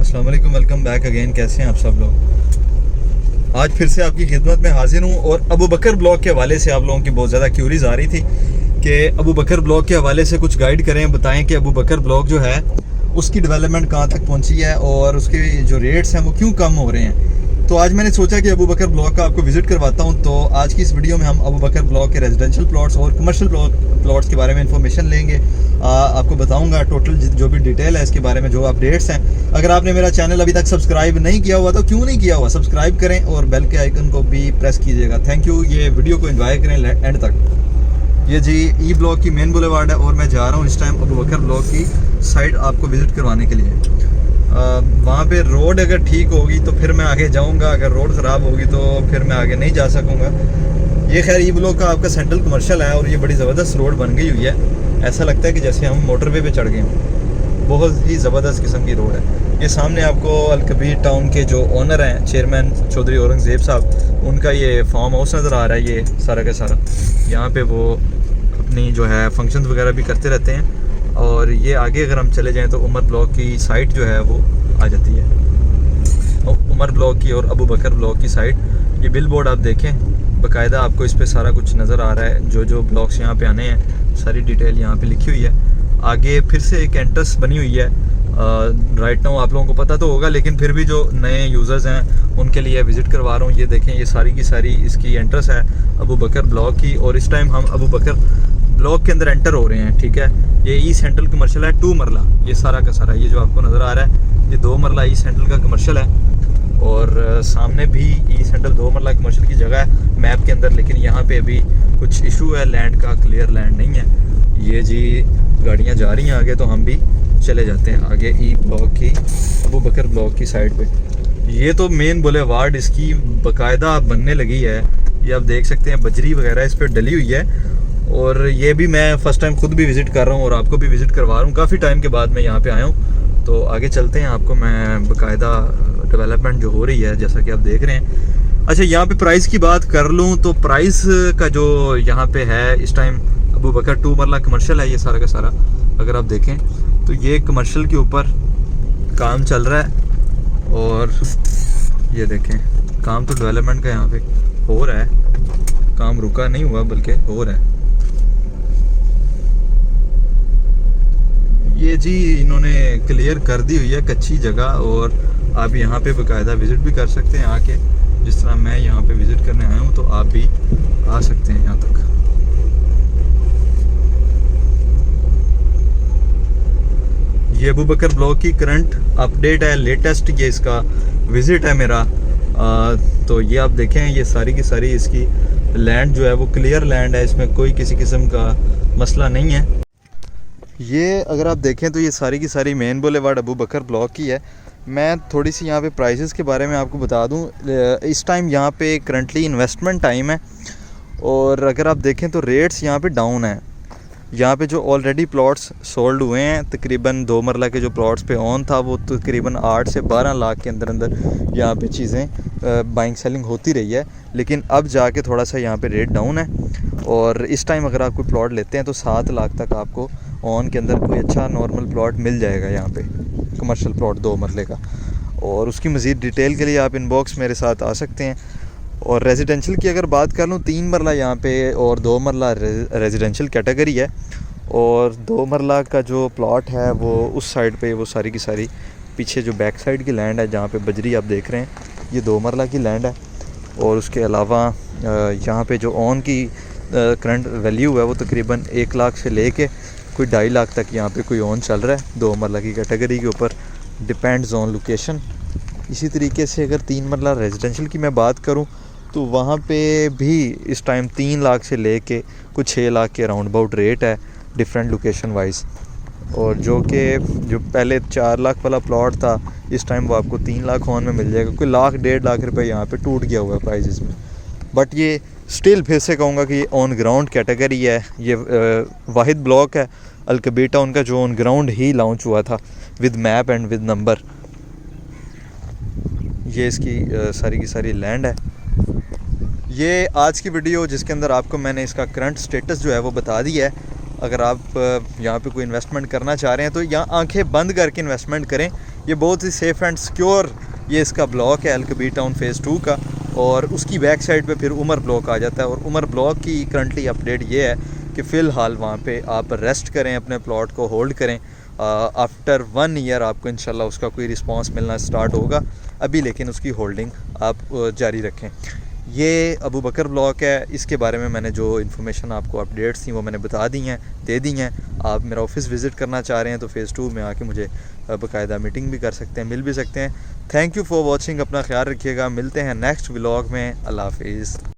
अस्सलाम वालेकुम, welcome back again. कैसे हैं आप सब लोग? आज फिर से आपकी खिदमत में हाजिर हूँ और अबू बकर ब्लॉक के हवाले से आप लोगों की बहुत ज़्यादा क्यूरीज आ रही थी कि अबू बकर ब्लॉक के हवाले से कुछ गाइड करें, बताएं कि अबू बकर ब्लॉक जो है उसकी डेवलपमेंट कहाँ तक पहुँची है और उसके जो रेट्स हैं वो क्यों कम हो रहे हैं। तो आज मैंने सोचा कि अबू बकर ब्लॉक का आपको विज़िट करवाता हूँ। तो आज की इस वीडियो में हम अबू बकर ब्लॉक के रेजिडेंशियल प्लॉट्स और कमर्शियल प्लॉट्स के बारे में इंफॉर्मेशन लेंगे। आपको बताऊंगा टोटल जो भी डिटेल है इसके बारे में, जो अपडेट्स हैं। अगर आपने मेरा चैनल अभी तक सब्सक्राइब नहीं किया हुआ तो क्यों नहीं किया हुआ, सब्सक्राइब करें और बेल के आइकन को भी प्रेस कीजिएगा। Thank you. ये वीडियो को एंजॉय करें एंड तक। ये जी ई ब्लॉक की मेन बुलेवार्ड है और मैं जा रहा हूँ इस टाइम अबू बकर ब्लॉक की साइड आपको विज़िट करवाने के लिए। वहाँ पे रोड अगर ठीक होगी तो फिर मैं आगे जाऊँगा, अगर रोड ख़राब होगी तो फिर मैं आगे नहीं जा सकूँगा। ये खैर ई ब्लॉक का आपका सेंट्रल कमर्शियल है और ये बड़ी ज़बरदस्त रोड बन गई हुई है। ऐसा लगता है कि जैसे हम मोटरवे पे चढ़ गए हों। बहुत ही ज़बरदस्त किस्म की रोड है। ये सामने आपको अलकबीर टाउन के जो ओनर हैं, चेयरमैन चौधरी औरंगज़ेब साहब, उनका ये फार्म हाउस नज़र आ रहा है। ये सारा का सारा यहाँ पे वो अपनी जो है फंक्शंस वगैरह भी करते रहते हैं। और ये आगे अगर हम चले जाएं तो उमर ब्लॉक की साइट जो है वो आ जाती है, उमर ब्लॉक की और अबू बकर ब्लॉक की साइट। ये बिल बोर्ड आप देखें, बाकायदा आपको इस पे सारा कुछ नज़र आ रहा है। जो ब्लॉक्स यहाँ पे आने हैं सारी डिटेल यहाँ पे लिखी हुई है। आगे फिर से एक एंट्रेंस बनी हुई है। राइट नाउ आप लोगों को पता तो होगा, लेकिन फिर भी जो नए यूज़र्स हैं उनके लिए विज़िट करवा रहा हूँ। ये देखें, ये सारी की सारी इसकी एंट्रेंस है अबू बकर ब्लॉक की। और इस टाइम हम अबू बकर ब्लॉक के अंदर एंटर हो रहे हैं। ठीक है, ये ई सेंट्रल कमर्शियल है 2 मरला। ये सारा का सारा ये जो आपको नज़र आ रहा है ये 2 मरला ई सेंट्रल का कमर्शियल है। और सामने भी ई सेंट्रल 2 मरला कमर्शियल की जगह है मैप के अंदर, लेकिन यहाँ पे अभी कुछ इशू है, लैंड का क्लियर लैंड नहीं है। ये जी गाड़ियाँ जा रही हैं आगे, तो हम भी चले जाते हैं आगे ई ब्लॉक की अबू बकर ब्लॉक की साइड पे। ये तो मेन बुलेवार्ड इसकी बाकायदा बनने लगी है। ये आप देख सकते हैं बजरी वगैरह इस पर डली हुई है। और ये भी मैं फ़र्स्ट टाइम खुद भी विज़िट कर रहा हूँ और आपको भी विज़िट करवा रहा हूँ। काफ़ी टाइम के बाद मैं यहाँ पे आया हूँ। तो आगे चलते हैं, आपको मैं बाकायदा डेवलपमेंट जो हो रही है जैसा कि आप देख रहे हैं। अच्छा, यहाँ पे प्राइस की बात कर लूँ तो प्राइस का जो यहाँ पे है इस टाइम अबू बकर 2 मरला कमर्शियल है। ये सारा का सारा अगर आप देखें तो ये कमर्शियल के ऊपर काम चल रहा है। और ये देखें, काम तो डेवलपमेंट का यहाँ पे हो रहा है, काम रुका नहीं हुआ बल्कि हो रहा है। ये जी इन्होंने क्लियर कर दी हुई है कच्ची जगह और आप यहाँ पे बाकायदा विज़िट भी कर सकते हैं आके। जिस तरह मैं यहाँ पे विज़िट करने आया हूँ तो आप भी आ सकते हैं यहाँ तक। ये अबू बकर ब्लॉक की करंट अपडेट है, लेटेस्ट ये इसका विज़िट है मेरा। तो ये आप देखें, ये सारी की सारी इसकी लैंड जो है वो क्लियर लैंड है, इसमें कोई किसी किस्म का मसला नहीं है। ये अगर आप देखें तो ये सारी की सारी मेन बुलेवार्ड अबू बकर ब्लॉक की है। मैं थोड़ी सी यहाँ पे प्राइसेस के बारे में आपको बता दूँ। इस टाइम यहाँ पे करंटली इन्वेस्टमेंट टाइम है और अगर आप देखें तो रेट्स यहाँ पे डाउन है। यहाँ पे जो ऑलरेडी प्लॉट्स सोल्ड हुए हैं, तकरीबन 2 मरला के जो प्लॉट्स पे ऑन था वो तकरीबन 8 से 12 लाख के अंदर अंदर यहाँ पे चीज़ें बाइंग सेलिंग होती रही है। लेकिन अब जाके थोड़ा सा यहाँ पे रेट डाउन है और इस टाइम अगर आप कोई प्लॉट लेते हैं तो 7 लाख तक आपको ऑन के अंदर कोई अच्छा नॉर्मल प्लॉट मिल जाएगा यहाँ पे, कमर्शियल प्लॉट 2 मरले का। और उसकी मज़ीद डिटेल के लिए आप इनबॉक्स मेरे साथ आ सकते हैं। और रेजिडेंशियल की अगर बात कर लूँ, 3 मरला यहाँ पे और 2 मरला रेजिडेंशियल कैटेगरी है। और 2 मरला का जो प्लॉट है वो उस साइड पे, वो सारी की सारी पीछे जो बैक साइड की लैंड है जहाँ पे बजरी आप देख रहे हैं, ये 2 मरला की लैंड है। और उसके अलावा यहाँ पे जो ऑन की करंट वैल्यू है वो तकरीबन 1 लाख से लेके कोई 2.5 लाख तक यहाँ पे कोई ऑन चल रहा है 2 मरला की कैटेगरी के ऊपर, डिपेंड्स ऑन लोकेशन। इसी तरीके से अगर 3 मरला रेजिडेंशियल की मैं बात करूँ तो वहाँ पे भी इस टाइम 3 लाख से लेके कुछ 6 लाख के अराउंड अबाउट रेट है डिफरेंट लोकेशन वाइज। और जो पहले 4 लाख वाला प्लॉट था इस टाइम वो आपको 3 लाख ऑन में मिल जाएगा। कोई 1.5 लाख रुपए यहाँ पे टूट गया हुआ है प्राइजेस में। बट ये स्टिल फिर से कहूँगा कि ये ऑन ग्राउंड कैटेगरी है। ये वाहिद ब्लॉक है अलकबीर टाउन का जो ऑन ग्राउंड ही लॉन्च हुआ था with map and with number. ये इसकी सारी की सारी लैंड है। ये आज की वीडियो जिसके अंदर आपको मैंने इसका करंट स्टेटस जो है वो बता दिया है। अगर आप यहाँ पे कोई इन्वेस्टमेंट करना चाह रहे हैं तो यहाँ आंखें बंद करके इन्वेस्टमेंट करें, ये बहुत ही सेफ़ एंड सिक्योर ये इसका ब्लॉक है अल-कबीर टाउन फ़ेज़ 2 का। और उसकी बैक साइड पे फिर उमर ब्लॉक आ जाता है। और उमर ब्लॉक की करंटली अपडेट ये है कि फ़िलहाल वहाँ पे आप रेस्ट करें, अपने प्लॉट को होल्ड करें। आफ्टर 1 ईयर आपको इंशाल्लाह उसका कोई रिस्पांस मिलना स्टार्ट होगा। अभी लेकिन उसकी होल्डिंग आप जारी रखें। ये अबू बकर ब्लॉक है, इसके बारे में मैंने जो इन्फॉर्मेशन आपको अपडेट्स थी वो मैंने बता दी हैं, दे दी हैं। आप मेरा ऑफिस विज़िट करना चाह रहे हैं तो फ़ेज़ 2 में आके मुझे बाकायदा मीटिंग भी कर सकते हैं, मिल भी सकते हैं। थैंक यू फॉर वॉचिंग, अपना ख्याल रखिएगा। मिलते हैं नेक्स्ट व्लॉग में। अल्लाह हाफिज़।